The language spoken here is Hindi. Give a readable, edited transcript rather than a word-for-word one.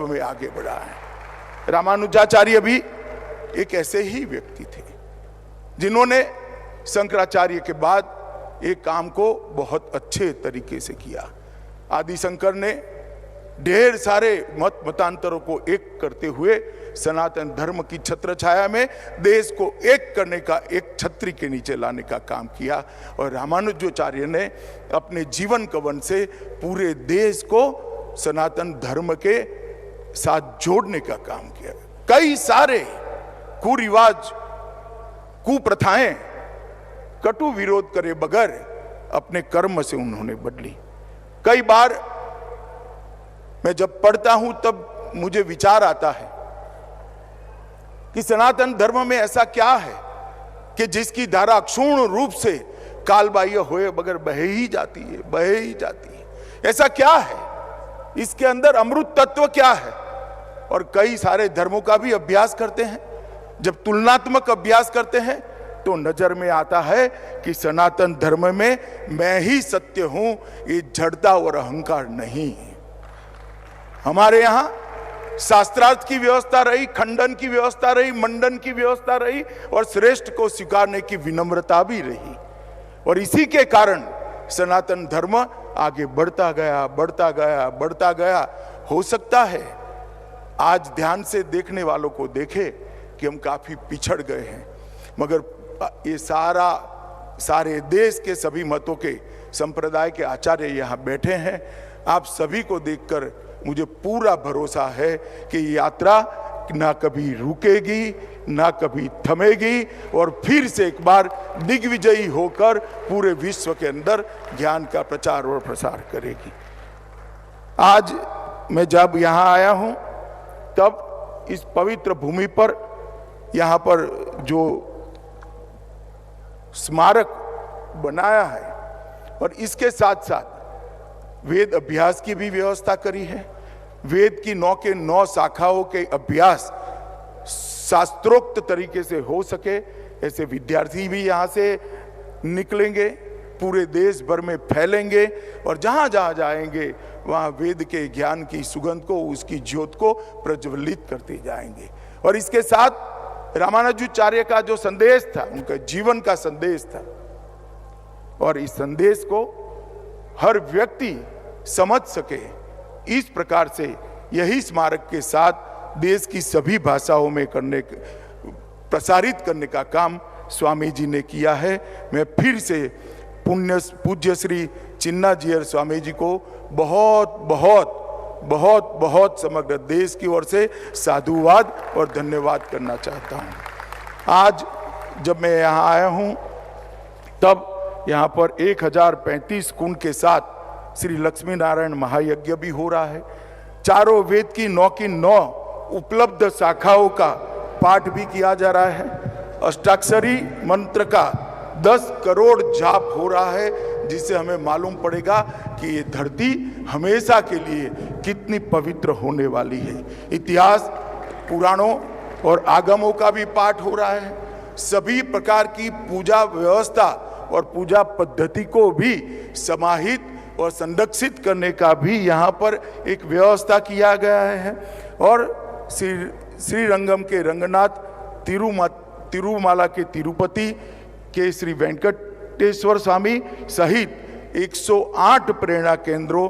वर्चस्व में आगे बढ़ा है। रामानुजाचार्य भी एक ऐसे ही व्यक्ति थे जिन्होंने शंकराचार्य के बाद एक काम को बहुत अच्छे तरीके से किया। आदि शंकर ने ढेर सारे मतांतरों को एक करते हुए सनातन धर्म की छत्र छाया में देश को एक करने का, एक छतरी के नीचे लाने का काम किया। और रामानुजाचार्य ने अपने जीवन कवन से पूरे देश को सनातन धर्म के साथ जोड़ने का काम किया। कई सारे कुरिवाज, कुप्रथाएं कटु विरोध करे बगैर अपने कर्म से उन्होंने बदली। कई बार मैं जब पढ़ता हूं तब मुझे विचार आता है कि सनातन धर्म में ऐसा क्या है कि जिसकी धारा क्षुण्ण रूप से कालबाह्य होए बगैर बहे ही जाती है, बहे ही जाती है। ऐसा क्या है, इसके अंदर अमृत तत्व क्या है? और कई सारे धर्मों का भी अभ्यास करते हैं। जब तुलनात्मक अभ्यास करते हैं तो नजर में आता है कि सनातन धर्म में मैं ही सत्य हूं, ये जड़ता और अहंकार नहीं है। हमारे यहां शास्त्रार्थ की व्यवस्था रही, खंडन की व्यवस्था रही, मंडन की व्यवस्था रही और श्रेष्ठ को स्वीकारने की विनम्रता भी रही। और इसी के कारण सनातन धर्म आगे बढ़ता गया, बढ़ता गया, बढ़ता गया। हो सकता है आज ध्यान से देखने वालों को देखे कि हम काफी पिछड़ गए हैं, मगर ये सारे देश के सभी मतों के संप्रदाय के आचार्य यहाँ बैठे हैं। आप सभी को देखकर मुझे पूरा भरोसा है कि यात्रा ना कभी रुकेगी, ना कभी थमेगी और फिर से एक बार दिग्विजयी होकर पूरे विश्व के अंदर ज्ञान का प्रचार और प्रसार करेगी। आज मैं जब यहाँ आया हूँ तब इस पवित्र भूमि पर, यहाँ पर जो स्मारक बनाया है और इसके साथ साथ वेद अभ्यास की भी व्यवस्था करी है। वेद की 9 के 9 शाखाओं के अभ्यास शास्त्रोक्त तरीके से हो सके, ऐसे विद्यार्थी भी यहाँ से निकलेंगे, पूरे देश भर में फैलेंगे और जहाँ जहाँ जाएंगे वहाँ वेद के ज्ञान की सुगंध को, उसकी ज्योत को प्रज्वलित करते जाएंगे। और इसके साथ रामानुजाचार्य का जो संदेश था, उनका जीवन का संदेश था, और इस संदेश को हर व्यक्ति समझ सके, इस प्रकार से यही स्मारक के साथ देश की सभी भाषाओं में प्रसारित करने का काम स्वामी जी ने किया है। मैं फिर से पूज्य श्री चिन्ना जीयर स्वामी जी को बहुत बहुत बहुत बहुत समग्र देश की ओर से साधुवाद और धन्यवाद करना चाहता हूं। आज जब मैं यहाँ आया हूं तब यहाँ पर 1035 कुंड के साथ श्री लक्ष्मी नारायण महायज्ञ भी हो रहा है। चारों वेद की 9 की 9 उपलब्ध शाखाओं का पाठ भी किया जा रहा है। अष्टाक्षरी मंत्र का 10 करोड़ जाप हो रहा है, जिससे हमें मालूम पड़ेगा कि ये धरती हमेशा के लिए कितनी पवित्र होने वाली है। इतिहास, पुराणों और आगमों का भी पाठ हो रहा है। सभी प्रकार की पूजा व्यवस्था और पूजा पद्धति को भी समाहित और संरक्षित करने का भी यहाँ पर एक व्यवस्था किया गया है। और श्री रंगम के रंगनाथ, तिरुमाला के तिरुपति के श्री वेंकटेश्वर स्वामी सहित 108 प्रेरणा केंद्रों